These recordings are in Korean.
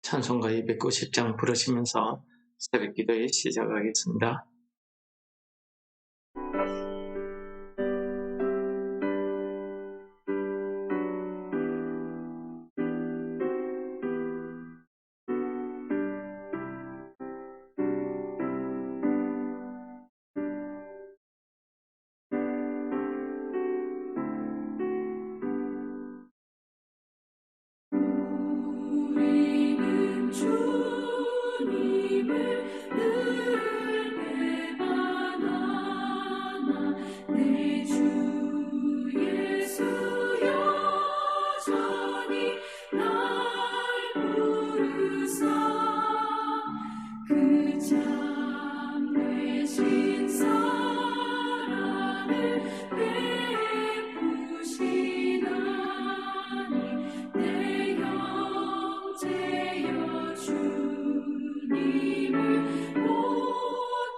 찬송가 290장 부르시면서 새벽기도에 시작하겠습니다. 우리는 주님을 늘 배반하나 내 주 예수 여전히 날 부르사 그 참되신 사랑을 베푸시나니 내 형제여 주님을 못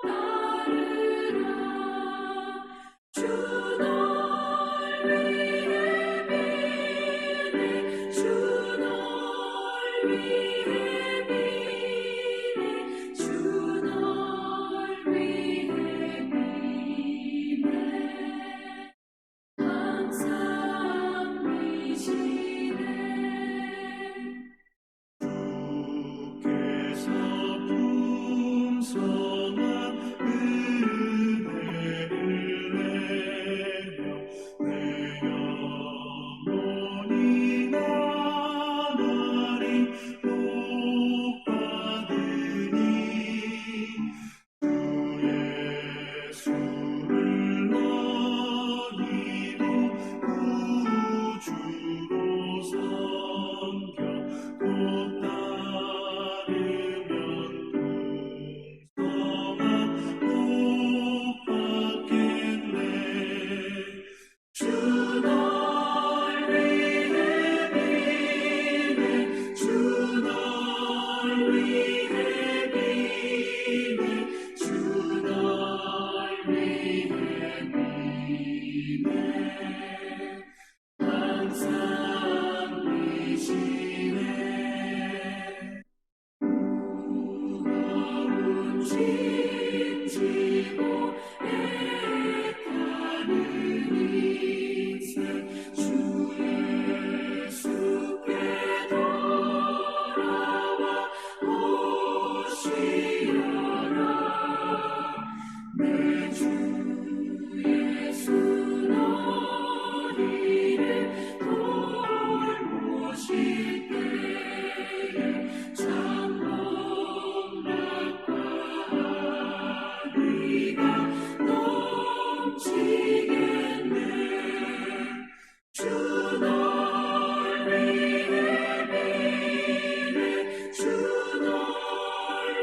따르라 주 널 위해 비네 주 널 위해 비네 주 널 위해 비네 항상 미시네 주께서 풍성한 은혜를 내려 내 영혼이 나날이 복받으니 주 예수를 너희도 구주로 섬겨 곧 따르면 풍성한 복 받겠네 주 널 위해 비네 주 널 위해 비네 주 널 위해 비네 항상 미시네 무거운 짐 지고 애타는 인생 주 예수께 돌아와 오시어라 내 주 예수 너희를 돌보실 때에 참 복락과 의가 넘치겠네 주 널 위해 비네 주 널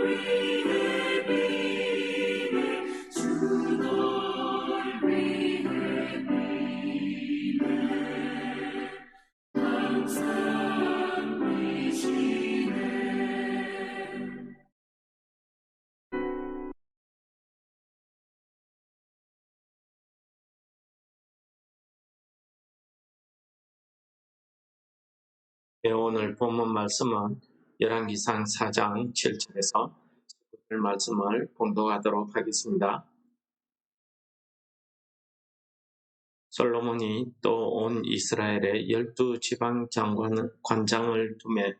위해 비네 주 널 위해 비네 항상 미시네 오늘 본문 말씀은 열왕기상 4장 7절에서 19절 말씀을 봉독하도록 하겠습니다. 솔로몬이 또 온 이스라엘에 12지방 관장을 두매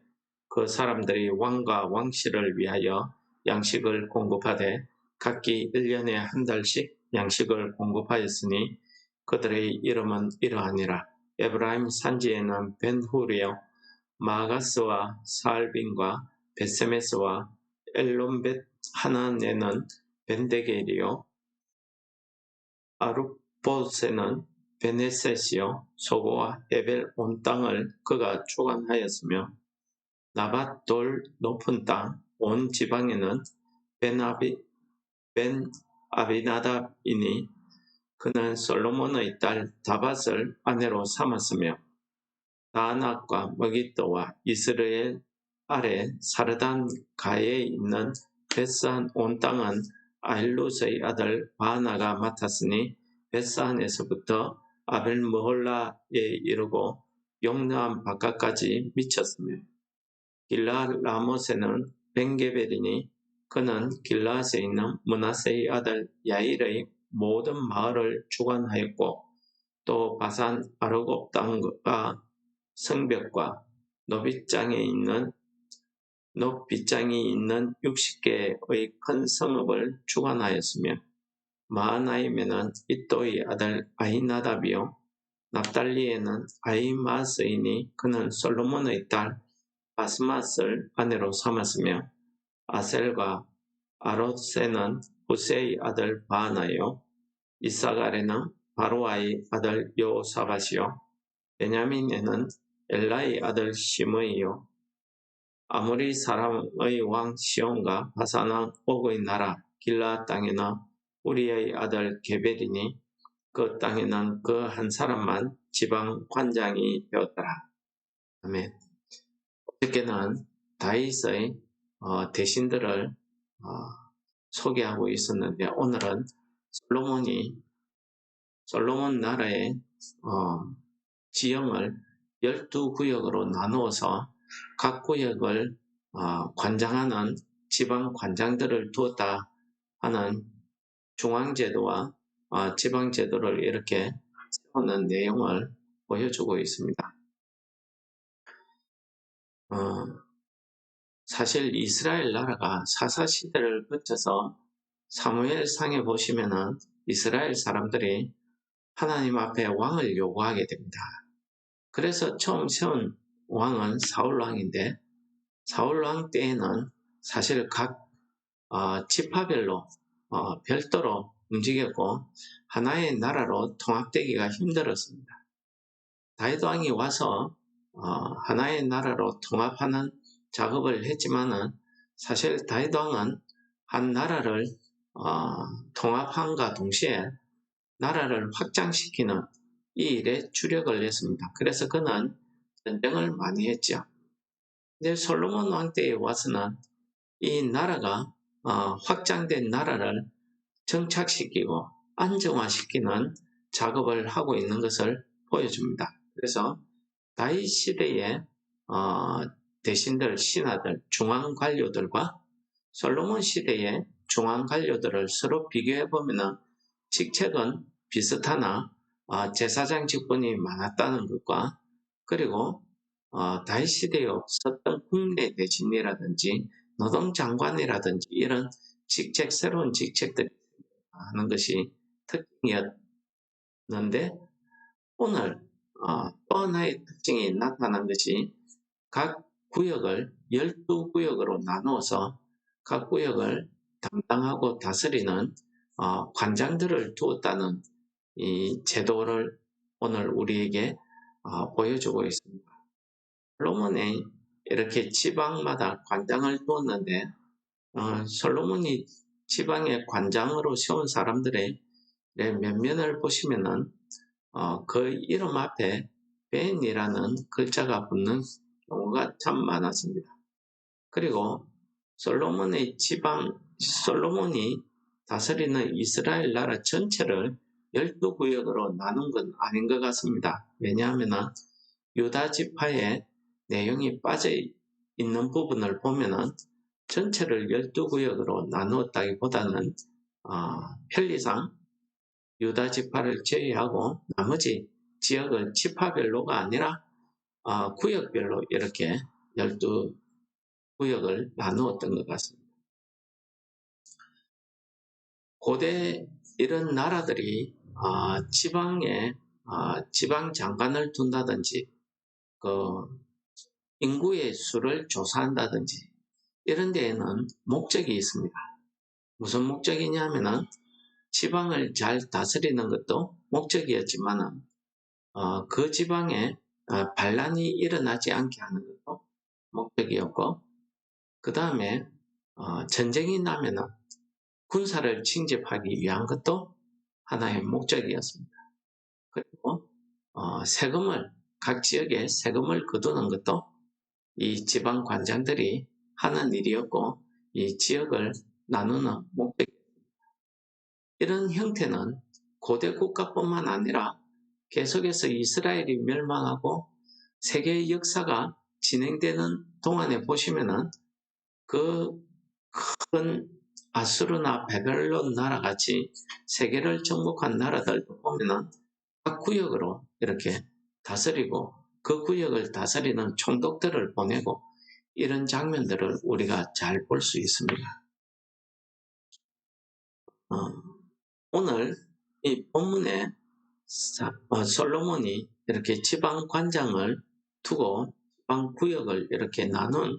그 사람들이 왕과 왕실을 위하여 양식을 공급하되 각기 1년에 한 달씩 양식을 공급하였으니 그들의 이름은 이러하니라. 에브라임 산지에는 벤후리요 마가스와 사알빈과 베세메스와 엘론벳 하나네는 벤데겔이요 아룹봇에는 베네셋이요 소고와 에벨 온 땅을 그가 주관하였으며 나밧 돌 높은 땅 온 지방에는 벤 아비나답이니 그는 솔로몬의 딸 다밧을 아내로 삼았으며 다낙과 머깃도와 이스라엘 아래 사르단 가에 있는 베스한 온 땅은 아힐롯의 아들 바나가 맡았으니 베스한에서부터 아벨므홀라에 이르고 용나암 바깥까지 미쳤으며 길라라모세는 벤게벨이니 그는 길라앗에 있는 므낫세의 아들 야일의 모든 마을을 주관하였고 또 바산 아르곱 땅과 성벽과 노빗장이 있는 60개의 큰 성읍을 주관하였으며 마하나임에는 이또의 아들 아히나답이요 납달리에는 아히마스이니 그는 솔로몬의 딸 바스맛을 아내로 삼았으며 아셀과 아롯세는 후세의 아들 바하나요 이사갈에는 바로아의 아들 요사밭이요 베냐민에는 엘라의 아들 시므이요 아모리 사람의 왕 시온과 바산왕 옥의 나라 길라앗 땅에는 우리의 아들 게벨이니 그 땅에는 그 한 사람만 지방 관장이 되었더라. 아멘. 어저께는 다윗의 대신들을 소개하고 있었는데 오늘은 솔로몬 나라의 지형을 12구역으로 나누어서 각 구역을 관장하는 지방 관장들을 두었다 하는 중앙제도와 지방제도를 이렇게 세우는 내용을 보여주고 있습니다. 사실 이스라엘 나라가 사사시대를 거쳐서 사무엘상에 보시면은 이스라엘 사람들이 하나님 앞에 왕을 요구하게 됩니다. 그래서 처음 세운 왕은 사울왕인데 사울왕 때에는 사실 각 지파별로 별도로 움직였고 하나의 나라로 통합되기가 힘들었습니다. 다윗왕이 와서 하나의 나라로 통합하는 작업을 했지만은 사실 다윗왕은 한 나라를 통합함과 동시에 나라를 확장시키는 이 일에 주력을 했습니다. 그래서 그는 전쟁을 많이 했죠. 근데 솔로몬 왕 때에 와서는 이 나라가 확장된 나라를 정착시키고 안정화시키는 작업을 하고 있는 것을 보여줍니다. 그래서 다윗 시대의 대신들, 신하들, 중앙관료들과 솔로몬 시대의 중앙관료들을 서로 비교해보면 직책은 비슷하나 제사장 직분이 많았다는 것과 그리고 다윗 시대에 없었던 국내 대신이라든지 노동장관이라든지 이런 직책, 새로운 직책들이 하는 것이 특징이었는데 오늘 또 하나의 특징이 나타난 것이 각 구역을 12구역으로 나누어서 각 구역을 담당하고 다스리는 관장들을 두었다는 이 제도를 오늘 우리에게 보여주고 있습니다. 솔로몬이 이렇게 지방마다 관장을 두었는데 솔로몬이 지방의 관장으로 세운 사람들의 면면을 보시면은 그 이름 앞에 벤이라는 글자가 붙는 경우가 참 많았습니다. 그리고 솔로몬이 다스리는 이스라엘 나라 전체를 12구역으로 나눈 건 아닌 것 같습니다. 왜냐하면 유다 지파의 내용이 빠져 있는 부분을 보면은 전체를 12구역으로 나누었다기보다는 편리상 유다 지파를 제외하고 나머지 지역을 지파별로가 아니라 구역별로 이렇게 12구역을 나누었던 것 같습니다. 고대 이런 나라들이 지방에 지방 장관을 둔다든지 인구의 수를 조사한다든지 이런 데에는 목적이 있습니다. 무슨 목적이냐면은 지방을 잘 다스리는 것도 목적이었지만 그 지방에 반란이 일어나지 않게 하는 것도 목적이었고 그 다음에 전쟁이 나면은 군사를 징집하기 위한 것도 하나의 목적이었습니다. 그리고 각 지역에 세금을 거두는 것도 이 지방 관장들이 하는 일이었고 이 지역을 나누는 목적이었습니다. 이런 형태는 고대 국가뿐만 아니라 계속해서 이스라엘이 멸망하고 세계의 역사가 진행되는 동안에 보시면은 그 큰 아수르나 바벨론 나라 같이 세계를 정복한 나라들도 보면은 각 구역으로 이렇게 다스리고 그 구역을 다스리는 총독들을 보내고 이런 장면들을 우리가 잘 볼 수 있습니다. 오늘 이 본문에 솔로몬이 이렇게 지방 관장을 두고 지방 구역을 이렇게 나눈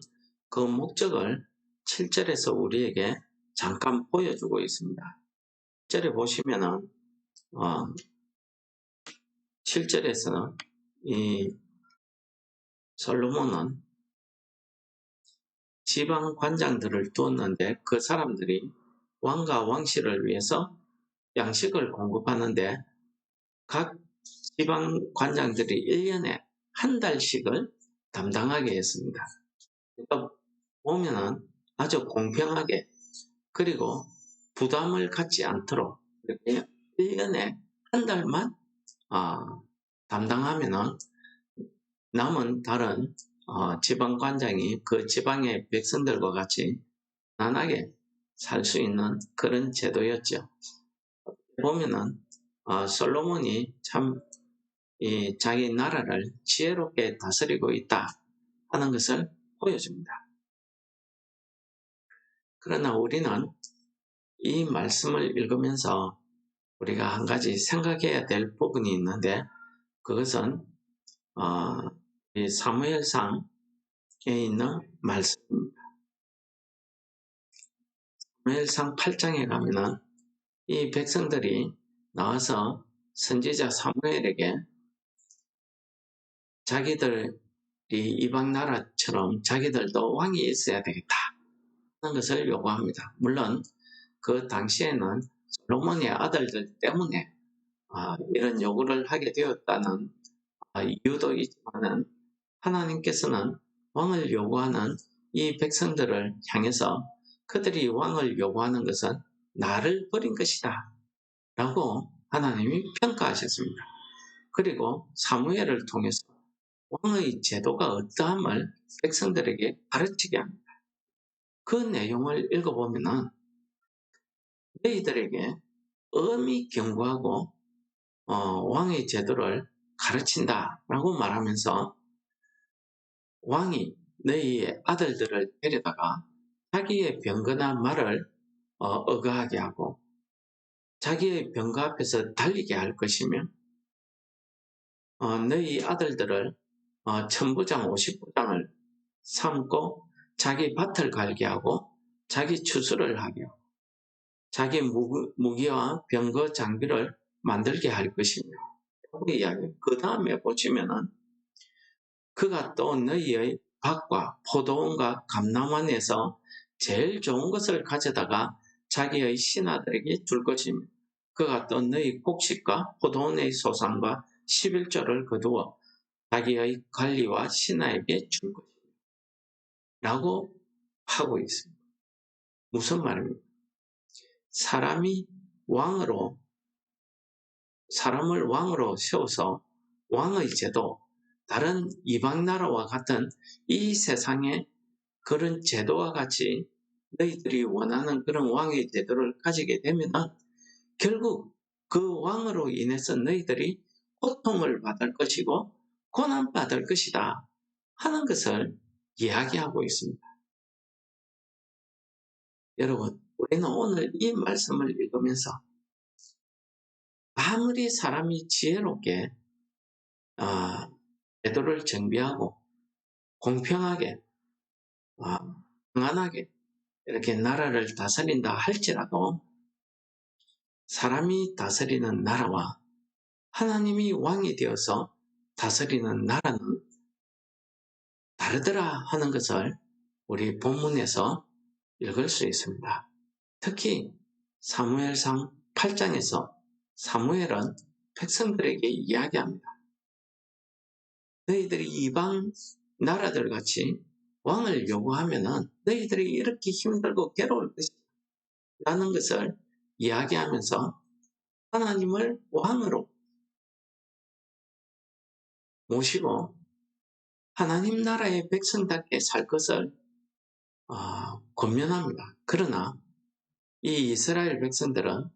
그 목적을 7절에서 우리에게 잠깐 보여주고 있습니다. 7절에 보시면은 7절에서는 이 솔로몬은 지방 관장들을 두었는데 그 사람들이 왕과 왕실을 위해서 양식을 공급하는데 각 지방 관장들이 1년에 한 달씩을 담당하게 했습니다. 그러니까 보면은 아주 공평하게 그리고 부담을 갖지 않도록 이렇게 1년에 한 달만 담당하면은 남은 다른 지방 관장이 그 지방의 백성들과 같이 편안하게 살 수 있는 그런 제도였죠. 보면은 솔로몬이 참 자기 나라를 지혜롭게 다스리고 있다 하는 것을 보여줍니다. 그러나 우리는 이 말씀을 읽으면서 우리가 한 가지 생각해야 될 부분이 있는데 그것은 이 사무엘상에 있는 말씀입니다. 사무엘상 8장에 가면은 이 백성들이 나와서 선지자 사무엘에게 자기들이 이방 나라처럼 자기들도 왕이 있어야 되겠다 하는 것을 요구합니다. 물론 그 당시에는 솔로몬의 아들들 때문에 이런 요구를 하게 되었다는 이유도 있지만은 하나님께서는 왕을 요구하는 이 백성들을 향해서 그들이 왕을 요구하는 것은 나를 버린 것이다 라고 하나님이 평가하셨습니다. 그리고 사무엘을 통해서 왕의 제도가 어떠함을 백성들에게 가르치게 합니다. 그 내용을 읽어보면은 너희들에게 엄히 경고하고 왕의 제도를 가르친다라고 말하면서 왕이 너희의 아들들을 데려다가 자기의 병거나 말을 어거하게 하고 자기의 병거 앞에서 달리게 할 것이며 너희 아들들을 천부장 50부장을 삼고 자기 밭을 갈게 하고 자기 추수를 하게 하고 자기 무기와 병거 장비를 만들게 할 것이며 그 다음에 보시면은 그가 또 너희의 밭과 포도원과 감람원에서 제일 좋은 것을 가져다가 자기의 신하들에게 줄 것이며 그가 또 너희 곡식과 포도원의 소산과 11조를 거두어 자기의 관리와 신하에게 줄 것이며 라고 하고 있습니다. 무슨 말입니까? 사람을 왕으로 세워서 왕의 제도, 다른 이방 나라와 같은 이 세상의 그런 제도와 같이 너희들이 원하는 그런 왕의 제도를 가지게 되면 결국 그 왕으로 인해서 너희들이 고통을 받을 것이고 고난받을 것이다 하는 것을 이야기하고 있습니다. 여러분, 우리는 오늘 이 말씀을 읽으면서 아무리 사람이 지혜롭게 제도를 정비하고 공평하게 평안하게 이렇게 나라를 다스린다 할지라도 사람이 다스리는 나라와 하나님이 왕이 되어서 다스리는 나라는 다르더라 하는 것을 우리 본문에서 읽을 수 있습니다. 특히 사무엘상 8장에서 사무엘은 백성들에게 이야기합니다. 너희들이 이방 나라들 같이 왕을 요구하면은 너희들이 이렇게 힘들고 괴로울 것이다 라는 것을 이야기하면서 하나님을 왕으로 모시고 하나님 나라의 백성답게 살 것을 권면합니다. 그러나 이 이스라엘 백성들은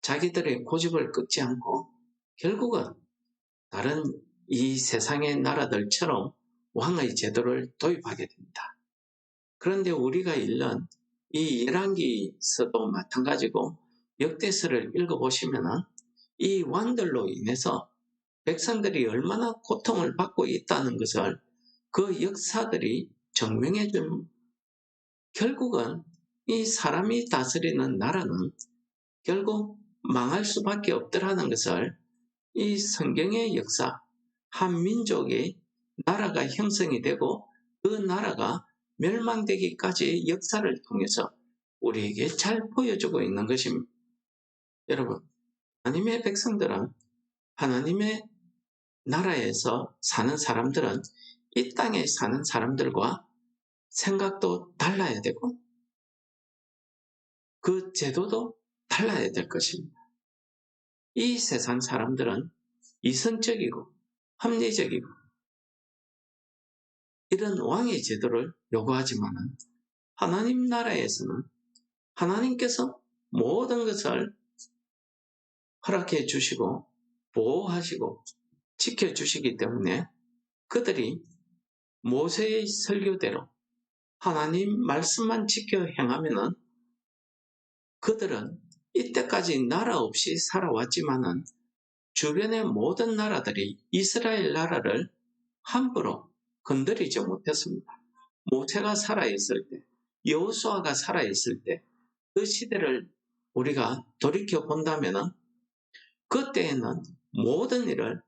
자기들의 고집을 꺾지 않고 결국은 다른 이 세상의 나라들처럼 왕의 제도를 도입하게 됩니다. 그런데 우리가 읽는 이 열왕기서도 마찬가지고 역대서를 읽어보시면은 이 왕들로 인해서 백성들이 얼마나 고통을 받고 있다는 것을 그 역사들이 증명해 준 결국은 이 사람이 다스리는 나라는 결국 망할 수밖에 없더라는 것을 이 성경의 역사, 한 민족의 나라가 형성이 되고 그 나라가 멸망되기까지의 역사를 통해서 우리에게 잘 보여주고 있는 것입니다. 여러분, 하나님의 백성들은 하나님의 나라에서 사는 사람들은 이 땅에 사는 사람들과 생각도 달라야 되고 그 제도도 달라야 될 것입니다. 이 세상 사람들은 이성적이고 합리적이고 이런 왕의 제도를 요구하지만 하나님 나라에서는 하나님께서 모든 것을 허락해 주시고 보호하시고 지켜주시기 때문에 그들이 모세의 설교대로 하나님 말씀만 지켜 행하면은 그들은 이때까지 나라 없이 살아왔지만은 주변의 모든 나라들이 이스라엘 나라를 함부로 건드리지 못했습니다. 모세가 살아있을 때, 여호수아가 살아있을 때, 그 시대를 우리가 돌이켜 본다면은 그때에는 모든 일을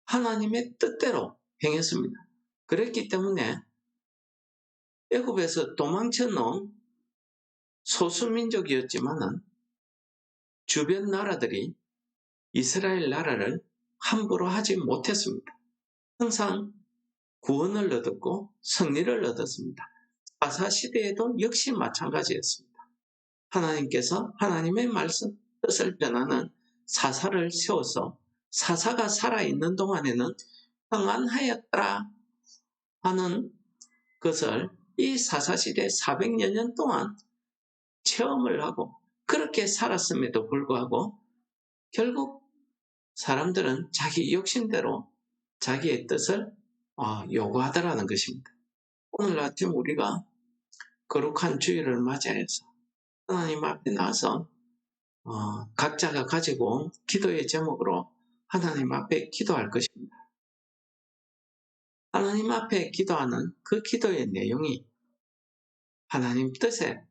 하나님의 뜻대로 행했습니다. 그랬기 때문에 애굽에서 도망쳐 놓은 소수민족이었지만은 주변 나라들이 이스라엘 나라를 함부로 하지 못했습니다. 항상 구원을 얻었고 승리를 얻었습니다. 아사 시대에도 역시 마찬가지였습니다. 하나님께서 하나님의 말씀 뜻을 전하는 사사를 세워서 사사가 살아있는 동안에는 평안하였더라 하는 것을 이 사사시대 400여 년 동안 체험을 하고 그렇게 살았음에도 불구하고 결국 사람들은 자기 욕심대로 자기의 뜻을 요구하더라는 것입니다. 오늘 아침 우리가 거룩한 주일을 맞이해서 하나님 앞에 나와서 각자가 가지고 온 기도의 제목으로 하나님 앞에 기도할 것입니다. 하나님 앞에 기도하는 그 기도의 내용이 하나님 뜻에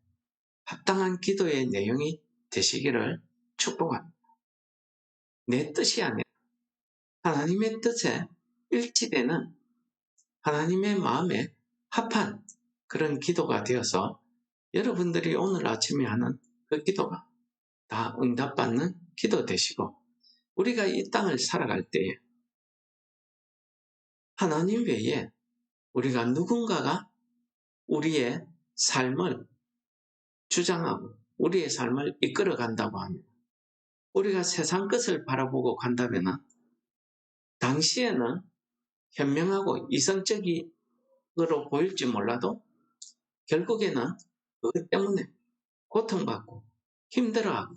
합당한 기도의 내용이 되시기를 축복합니다. 내 뜻이 아니라 하나님의 뜻에 일치되는 하나님의 마음에 합한 그런 기도가 되어서 여러분들이 오늘 아침에 하는 그 기도가 다 응답받는 기도 되시고 우리가 이 땅을 살아갈 때에 하나님 외에 우리가 누군가가 우리의 삶을 주장하고 우리의 삶을 이끌어 간다고 하면 우리가 세상 것을 바라보고 간다면 당시에는 현명하고 이성적으로 보일지 몰라도 결국에는 그것 때문에 고통받고 힘들어하고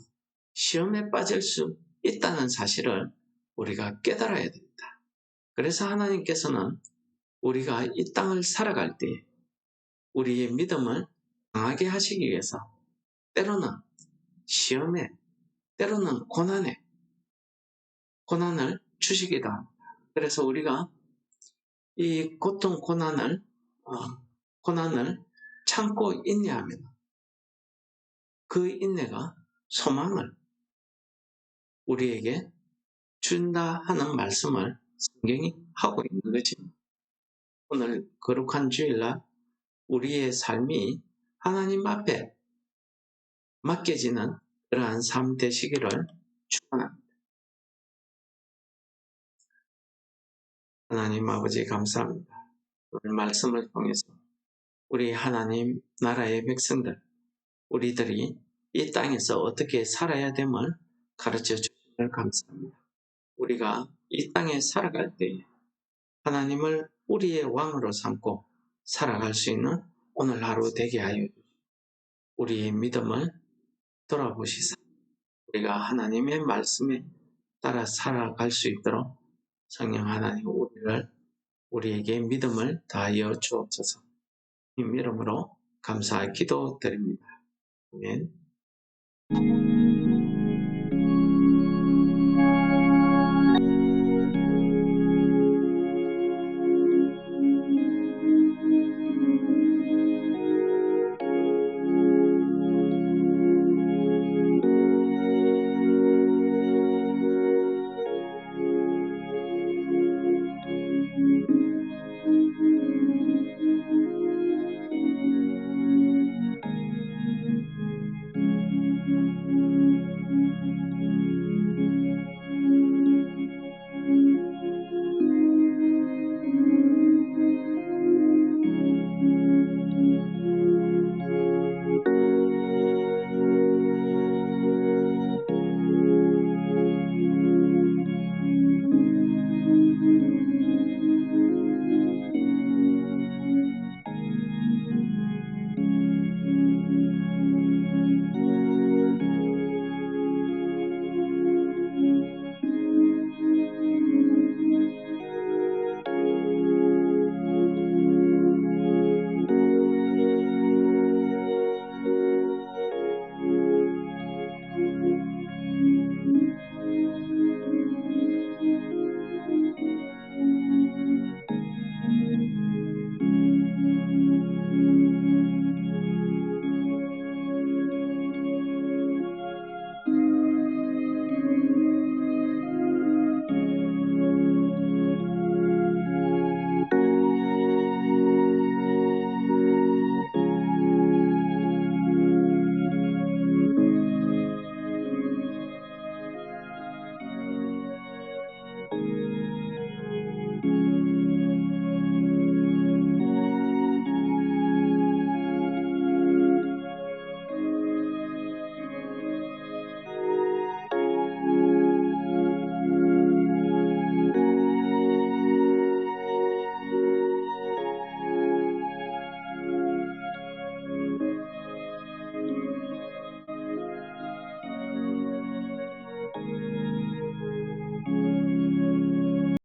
시험에 빠질 수 있다는 사실을 우리가 깨달아야 됩니다. 그래서 하나님께서는 우리가 이 땅을 살아갈 때 우리의 믿음을 강하게 하시기 위해서 때로는 시험에 때로는 고난을 주시기도 합니다. 그래서 우리가 이 고통 고난을 참고 인내하면 그 인내가 소망을 우리에게 준다 하는 말씀을 성경이 하고 있는 것입니다. 오늘 거룩한 주일날 우리의 삶이 하나님 앞에 맡겨지는 그러한 삶 되시기를 축원합니다. 하나님 아버지 감사합니다. 오늘 말씀을 통해서 우리 하나님 나라의 백성들 우리들이 이 땅에서 어떻게 살아야 됨을 가르쳐 주시길 감사합니다. 우리가 이 땅에 살아갈 때에 하나님을 우리의 왕으로 삼고 살아갈 수 있는 오늘 하루 되게 하여 주시고 우리의 믿음을 돌아보시사 우리가 하나님의 말씀에 따라 살아갈 수 있도록 성령 하나님 우리에게 믿음을 다하여 주옵소서. 이 믿음으로 감사의 기도 드립니다. 아멘.